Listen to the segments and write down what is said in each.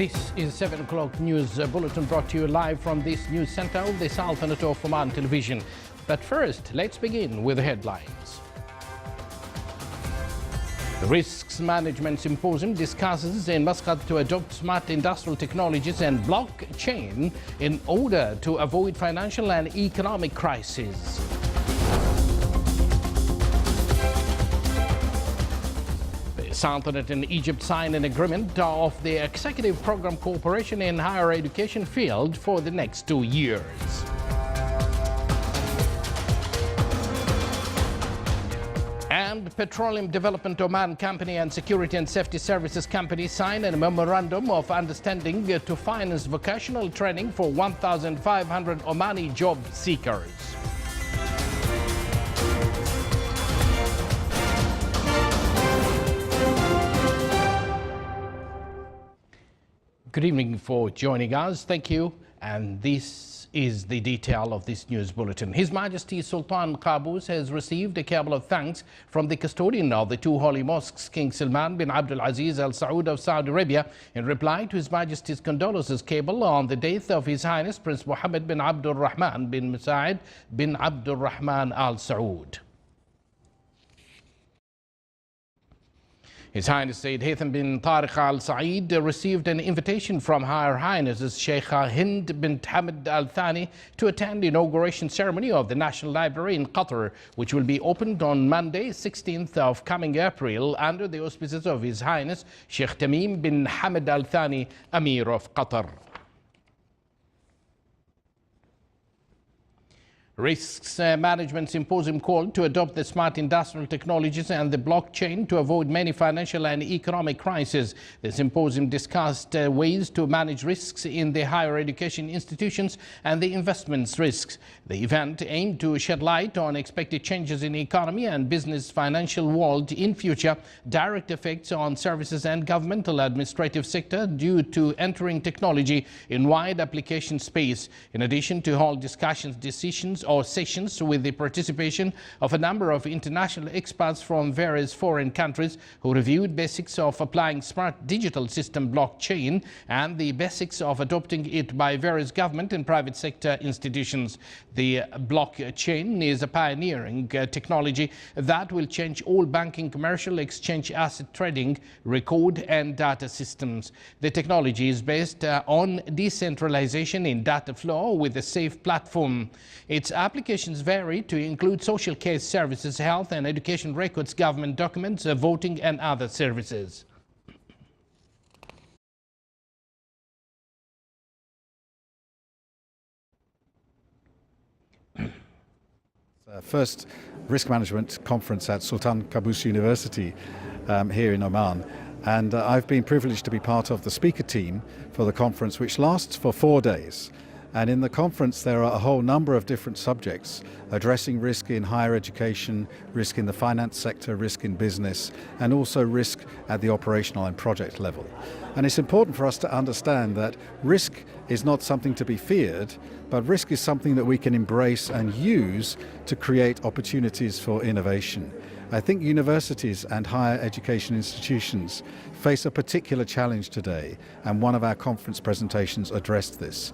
This is 7 o'clock news bulletin brought to you live from this news center of the Sultanate of Oman television. But first, let's begin with the headlines. The Risks Management Symposium discusses in Muscat to adopt smart industrial technologies and blockchain in order to avoid financial and economic crises. The Sultanate and Egypt signed an agreement of the Executive Program Cooperation in Higher Education field for the next 2 years. And Petroleum Development Oman Company and Security and Safety Services Company signed a memorandum of understanding to finance vocational training for 1,500 Omani job seekers. Good evening for joining us. Thank you. And this is the detail of this news bulletin. His Majesty Sultan Qaboos has received a cable of thanks from the custodian of the two holy mosques, King Salman bin Abdul Aziz Al Saud of Saudi Arabia, in reply to His Majesty's condolences cable on the death of His Highness Prince Mohammed bin Abdul Rahman bin Musaid bin Abdul Rahman Al Saud. His Highness Sayyid Haytham bin Tariq Al Saeed received an invitation from Her Highnesses Sheikha Hind bint Hamad Al Thani to attend the inauguration ceremony of the National Library in Qatar, which will be opened on Monday, 16th of coming April, under the auspices of His Highness Sheikh Tamim bin Hamad Al Thani, Amir of Qatar. Risks Management Symposium called to adopt the smart industrial technologies and the blockchain to avoid many financial and economic crises. The symposium discussed ways to manage risks in the higher education institutions and the investments risks. The event aimed to shed light on expected changes in the economy and business financial world in future, direct effects on services and governmental administrative sector due to entering technology in wide application space. In addition to hold discussions, decisions or sessions with the participation of a number of international experts from various foreign countries who reviewed basics of applying smart digital system blockchain and the basics of adopting it by various government and private sector institutions. The blockchain is a pioneering technology that will change all banking, commercial, exchange, asset trading, record and data systems. The technology is based on decentralization in data flow with a safe platform. Its applications vary to include social care services, health and education records, government documents, voting and other services. First risk management conference at Sultan Qaboos University here in Oman. And I've been privileged to be part of the speaker team for the conference, which lasts for 4 days. And in the conference, there are a whole number of different subjects addressing risk in higher education, risk in the finance sector, risk in business, and also risk at the operational and project level. And it's important for us to understand that risk is not something to be feared, but risk is something that we can embrace and use to create opportunities for innovation. I think universities and higher education institutions face a particular challenge today, and one of our conference presentations addressed this.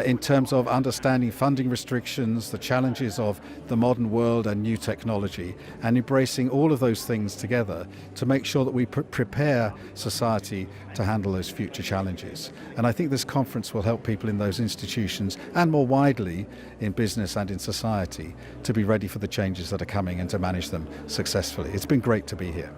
In terms of understanding funding restrictions, the challenges of the modern world and new technology, and embracing all of those things together to make sure that we prepare society to handle those future challenges. And I think this conference will help people in those institutions and more widely in business and in society to be ready for the changes that are coming and to manage them successfully. It's been great to be here.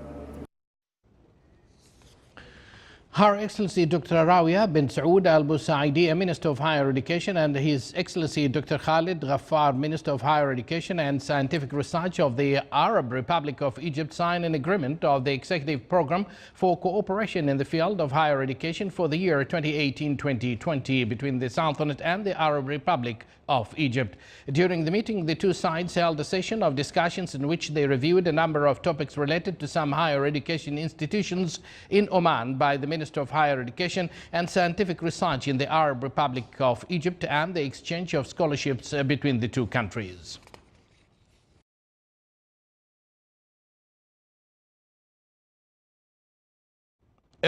Her Excellency Dr. Rawiya bin Saud Al Busaidia, Minister of Higher Education, and His Excellency Dr. Khalid Ghaffar, Minister of Higher Education and Scientific Research of the Arab Republic of Egypt, signed an agreement of the Executive Program for Cooperation in the field of higher education for the year 2018-2020 between the Sultanate and the Arab Republic of Egypt. During the meeting, the two sides held a session of discussions in which they reviewed a number of topics related to some higher education institutions in Oman by the Minister of Higher Education and Scientific Research in the Arab Republic of Egypt and the exchange of scholarships between the two countries.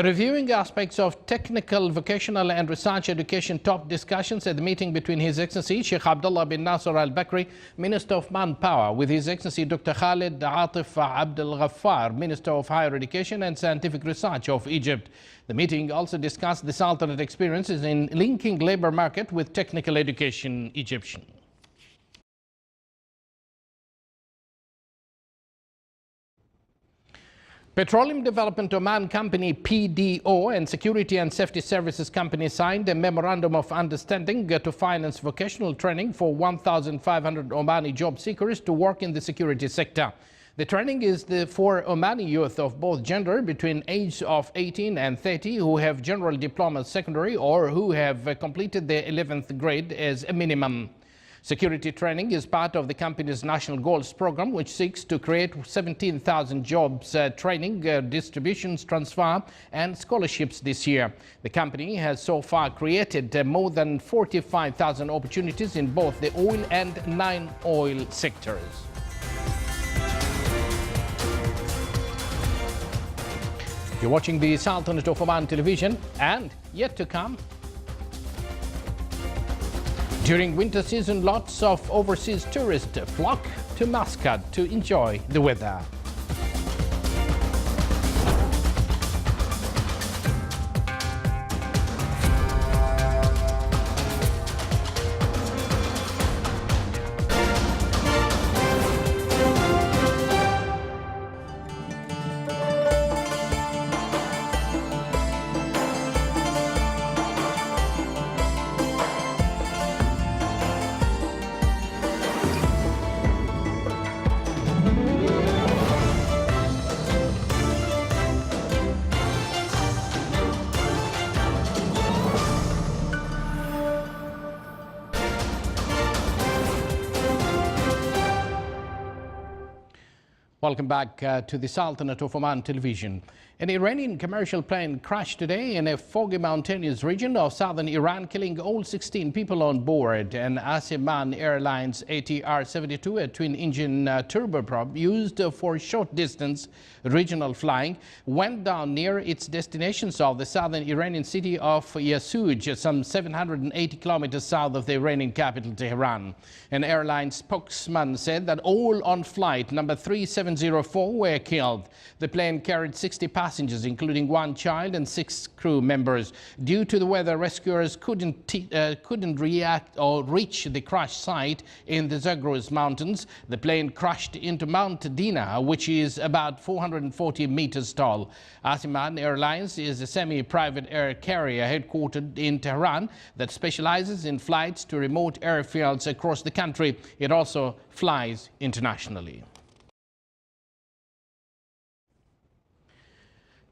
Reviewing aspects of technical, vocational and research education top discussions at the meeting between His Excellency Sheikh Abdullah bin Nasser Al Bakri, Minister of Manpower, with His Excellency Dr. Khalid Atif Abdel Ghaffar, Minister of Higher Education and Scientific Research of Egypt. The meeting also discussed the Sultanate experiences in linking labor market with technical education Egyptian. Petroleum Development Oman Company PDO and Security and Safety Services Company signed a memorandum of understanding to finance vocational training for 1,500 Omani job seekers to work in the security sector. The training is for Omani youth of both gender between age of 18 and 30 who have general diploma secondary or who have completed their 11th grade as a minimum. Security training is part of the company's National Goals program, which seeks to create 17,000 jobs, training, distributions, transfer and scholarships this year. The company has so far created more than 45,000 opportunities in both the oil and non-oil sectors. You're watching the Sultanate of Oman television, and yet to come. During winter season, lots of overseas tourists flock to Muscat to enjoy the weather. Welcome back to the Sultanate of Oman television. An Iranian commercial plane crashed today in a foggy mountainous region of southern Iran, killing all 16 people on board. An Asiman Airlines ATR-72, a twin-engine turboprop used for short-distance regional flying, went down near its destination of the southern Iranian city of Yasuj, some 780 kilometers south of the Iranian capital, Tehran. An airline spokesman said that all on flight number 3704 were killed. The plane carried 60 passengers, including one child and 6 crew members. Due to the weather, rescuers couldn't react or reach the crash site in the Zagros Mountains. The plane crashed into Mount Dina, which is about 440 meters tall. Asiman Airlines is a semi-private air carrier headquartered in Tehran that specializes in flights to remote airfields across the country. It also flies internationally.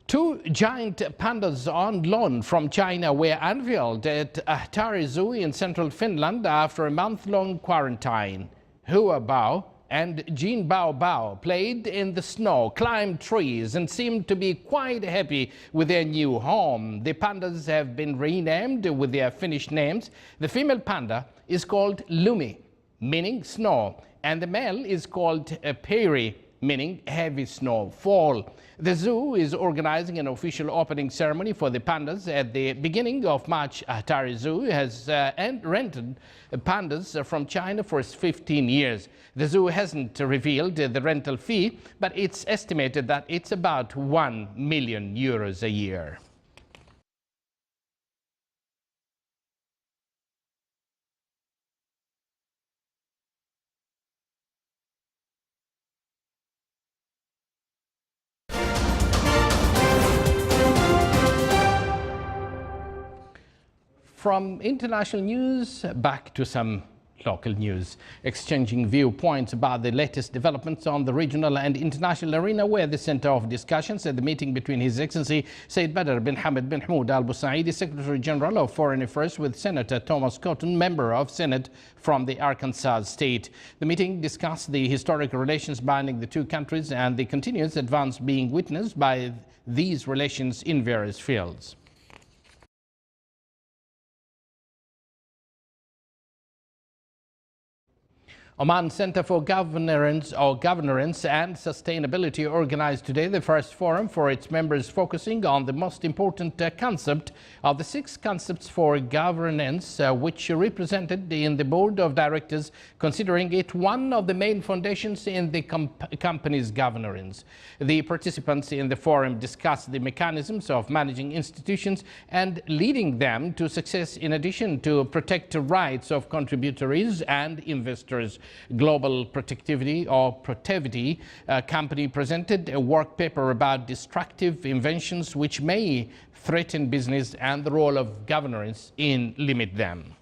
2 giant pandas on loan from China were unveiled at Ahtari Zoo in central Finland after a month-long quarantine. Hua Bao and Jin Bao Bao played in the snow, climbed trees and seemed to be quite happy with their new home. The pandas have been renamed with their Finnish names. The female panda is called Lumi, meaning snow, and the male is called Peri, meaning heavy snowfall. The zoo is organizing an official opening ceremony for the pandas at the beginning of March. Ahtari Zoo has rented pandas from China for 15 years. The zoo hasn't revealed the rental fee, but it's estimated that it's about 1 million euros a year. From international news, back to some local news, exchanging viewpoints about the latest developments on the regional and international arena were the center of discussions at the meeting between His Excellency Said Badr bin Hamad bin Hamoud Al Busaidi, Secretary General of Foreign Affairs, with Senator Thomas Cotton, member of Senate from the Arkansas state. The meeting discussed the historic relations binding the two countries and the continuous advance being witnessed by these relations in various fields. Oman Center for Governance and Sustainability organized today the first forum for its members, focusing on the most important concept of the 6 concepts for governance, which are represented in the board of directors, considering it one of the main foundations in the company's governance. The participants in the forum discussed the mechanisms of managing institutions and leading them to success, in addition to protect the rights of contributories and investors. Global Protectivity company presented a work paper about destructive inventions which may threaten business and the role of governance in limit them.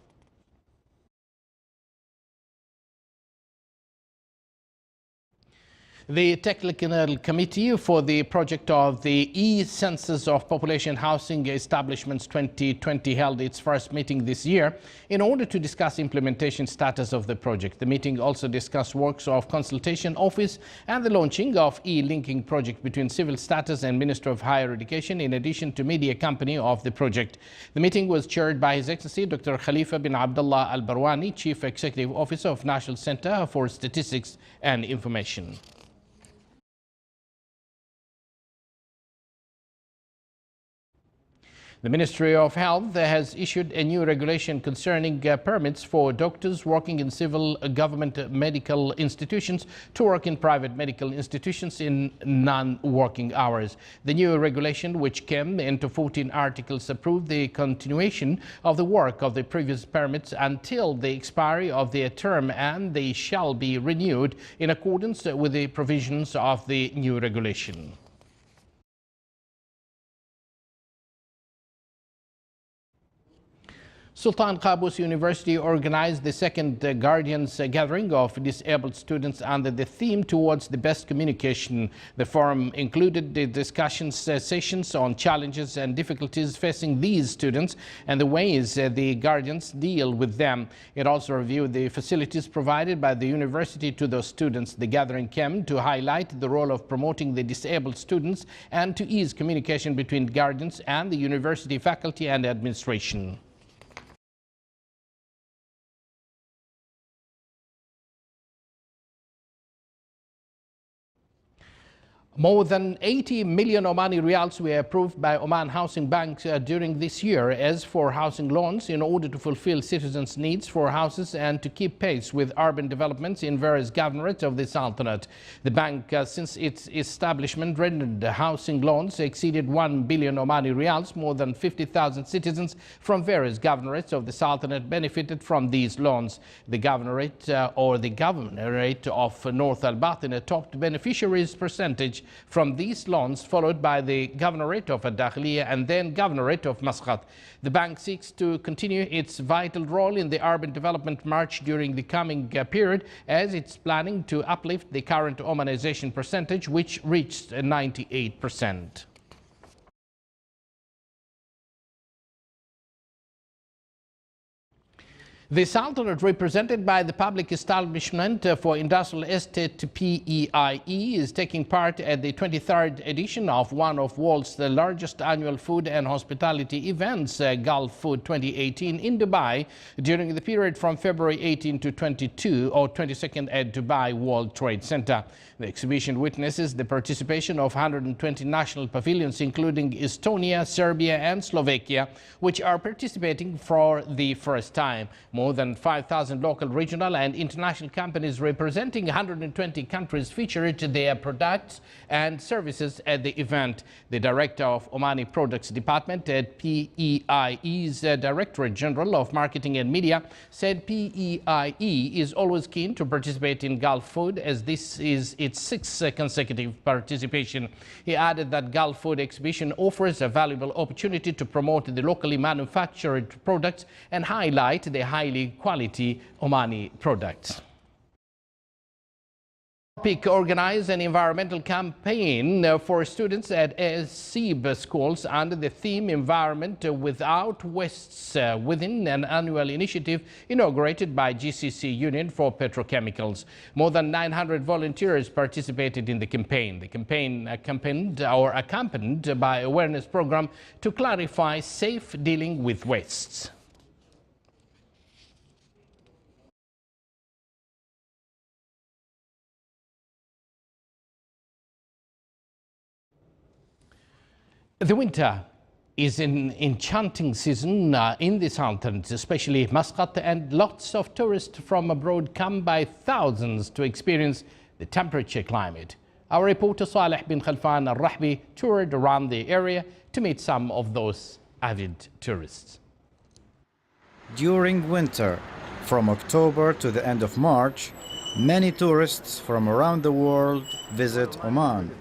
The Technical Committee for the project of the E-Census of Population Housing Establishments 2020 held its first meeting this year in order to discuss implementation status of the project. The meeting also discussed works of consultation office and the launching of E-Linking project between Civil Status and Minister of Higher Education, in addition to media company of the project. The meeting was chaired by His Excellency Dr. Khalifa bin Abdullah Al Barwani, Chief Executive Officer of National Center for Statistics and Information. The Ministry of Health has issued a new regulation concerning permits for doctors working in civil government medical institutions to work in private medical institutions in non-working hours. The new regulation, which came into 14 articles, approved the continuation of the work of the previous permits until the expiry of their term, and they shall be renewed in accordance with the provisions of the new regulation. Sultan Qaboos University organized the second Guardians Gathering of disabled students under the theme Towards the Best Communication. The forum included the discussion sessions on challenges and difficulties facing these students and the ways the Guardians deal with them. It also reviewed the facilities provided by the university to those students. The gathering came to highlight the role of promoting the disabled students and to ease communication between Guardians and the university faculty and administration. More than 80 million Omani Riyals were approved by Oman Housing Bank during this year as for housing loans in order to fulfill citizens' needs for houses and to keep pace with urban developments in various governorates of the Sultanate. The bank, since its establishment, rendered housing loans exceeded 1 billion Omani Riyals. More than 50,000 citizens from various governorates of the Sultanate benefited from these loans. The governorate of North Al-Batin topped beneficiaries' percentage from these loans, followed by the Governorate of Ad-Dakhiliya and then Governorate of Muscat. The bank seeks to continue its vital role in the urban development march during the coming period, as it's planning to uplift the current Omanization percentage, which reached 98%. The Sultanate, represented by the Public Establishment for Industrial Estate PEIE, is taking part at the 23rd edition of one of the world's largest annual food and hospitality events, Gulf Food 2018, in Dubai during the period from February 18 to 22nd at Dubai World Trade Center. The exhibition witnesses the participation of 120 national pavilions, including Estonia, Serbia and Slovakia, which are participating for the first time. More than 5,000 local, regional and international companies representing 120 countries featured their products and services at the event. The director of Omani Products Department at PEIE's Directorate General of Marketing and Media said PEIE is always keen to participate in Gulf Food, as this is its 6th consecutive participation. He added that Gulf Food exhibition offers a valuable opportunity to promote the locally manufactured products and highlight the high quality Omani products. PIC organized an environmental campaign for students at SEEB schools under the theme Environment Without Wastes within an annual initiative inaugurated by GCC Union for Petrochemicals. More than 900 volunteers participated in the campaign. The campaign accompanied by awareness program to clarify safe dealing with wastes. The winter is an enchanting season in the Sultanate, especially Muscat, and lots of tourists from abroad come by thousands to experience the temperature climate. Our reporter Saleh bin Khalfan al-Rahbi toured around the area to meet some of those avid tourists. During winter, from October to the end of March, many tourists from around the world visit Oman.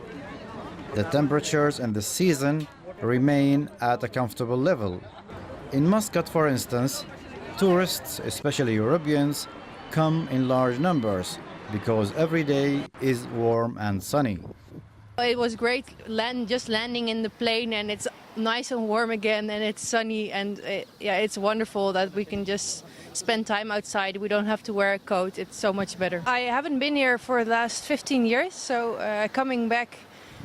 The temperatures in the season remain at a comfortable level. In Muscat, for instance, tourists, especially Europeans, come in large numbers because every day is warm and sunny. It was great just landing in the plane, and it's nice and warm again, and it's sunny, and it's wonderful that we can just spend time outside. We don't have to wear a coat. It's so much better. I haven't been here for the last 15 years, so coming back,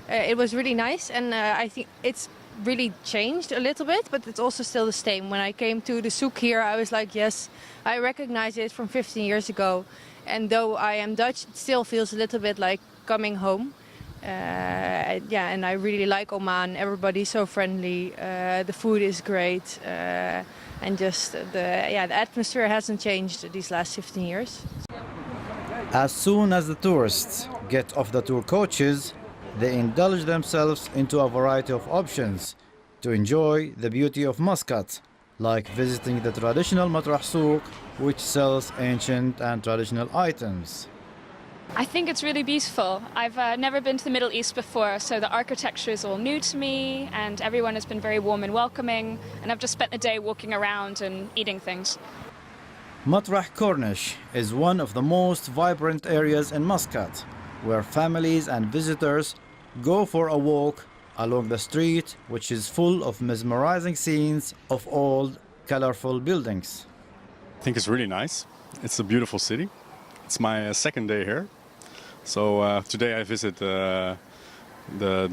it was really nice, and I think it's really changed a little bit, but it's also still the same. When I came to the souk here, I was like, yes, I recognize it from 15 years ago. And though I am Dutch, it still feels a little bit like coming home. And I really like Oman. Everybody's so friendly. The food is great, and just the atmosphere hasn't changed these last 15 years. As soon as the tourists get off the tour coaches, they indulge themselves into a variety of options to enjoy the beauty of Muscat, like visiting the traditional Matrah Souk, which sells ancient and traditional items. I think it's really beautiful. I've never been to the Middle East before, so the architecture is all new to me, and everyone has been very warm and welcoming, and I've just spent the day walking around and eating things. Matrah Corniche is one of the most vibrant areas in Muscat, where families and visitors go for a walk along the street, which is full of mesmerizing scenes of old, colorful buildings. I think it's really nice. It's a beautiful city. It's my second day here. So today I visit the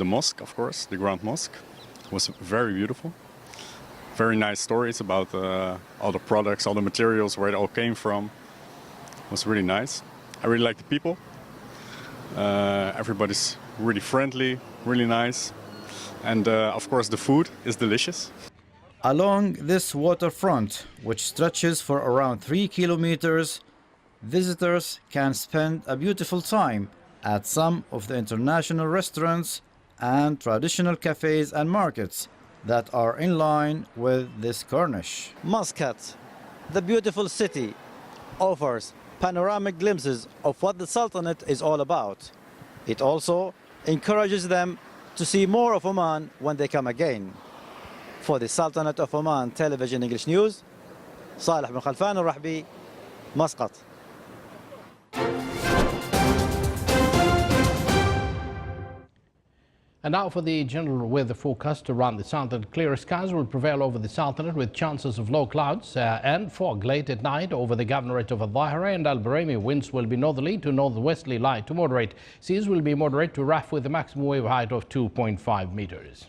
mosque, of course, the Grand Mosque. It was very beautiful. Very nice stories about all the products, all the materials, where it all came from. It was really nice. I really like the people. Everybody's really friendly, really nice. And of course the food is delicious. Along this waterfront, which stretches for around 3 kilometers, visitors can spend a beautiful time at some of the international restaurants and traditional cafes and markets that are in line with this Corniche. Muscat, the beautiful city, offers panoramic glimpses of what the Sultanate is all about. It also encourages them to see more of Oman when they come again. For the Sultanate of Oman Television English News, Saleh bin Khalfan al-Rahbi, Muscat. And now for the general weather forecast around the Sultanate. Clear skies will prevail over the Sultanate with chances of low clouds and fog late at night over the governorate of Al-Dhahira and Al-Baraymi. Winds will be northerly to northwesterly light to moderate. Seas will be moderate to rough with a maximum wave height of 2.5 meters.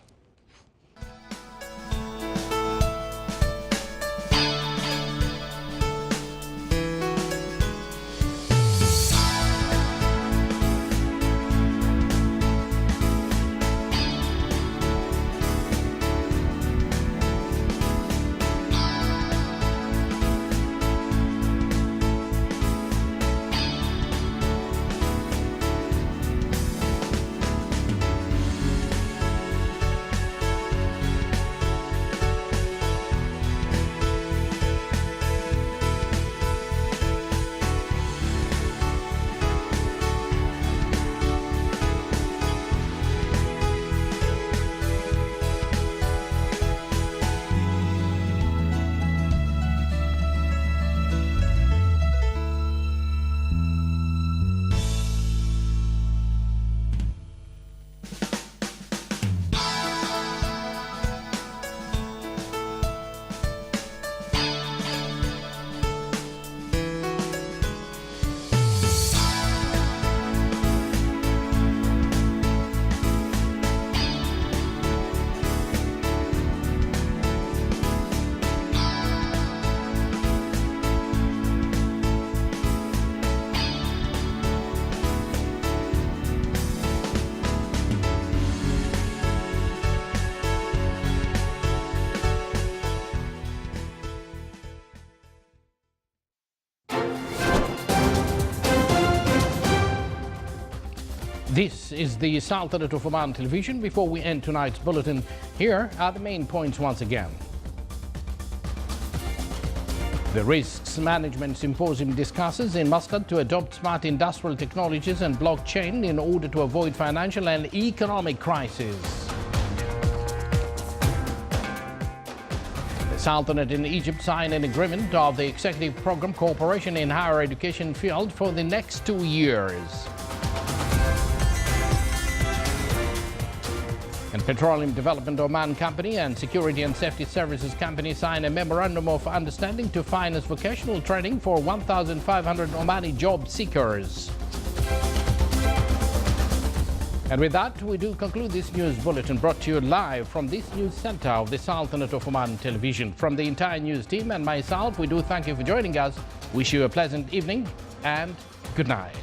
This is the Sultanate of Oman television. Before we end tonight's bulletin, here are the main points once again. The Risks Management Symposium discusses in Muscat to adopt smart industrial technologies and blockchain in order to avoid financial and economic crisis. The Sultanate in Egypt signed an agreement of the Executive Program Cooperation in Higher Education field for the next 2 years. And Petroleum Development Oman Company and Security and Safety Services Company signed a memorandum of understanding to finance vocational training for 1,500 Omani job seekers. And with that, we do conclude this news bulletin brought to you live from this news center of the Sultanate of Oman television. From the entire news team and myself, we do thank you for joining us. Wish you a pleasant evening and good night.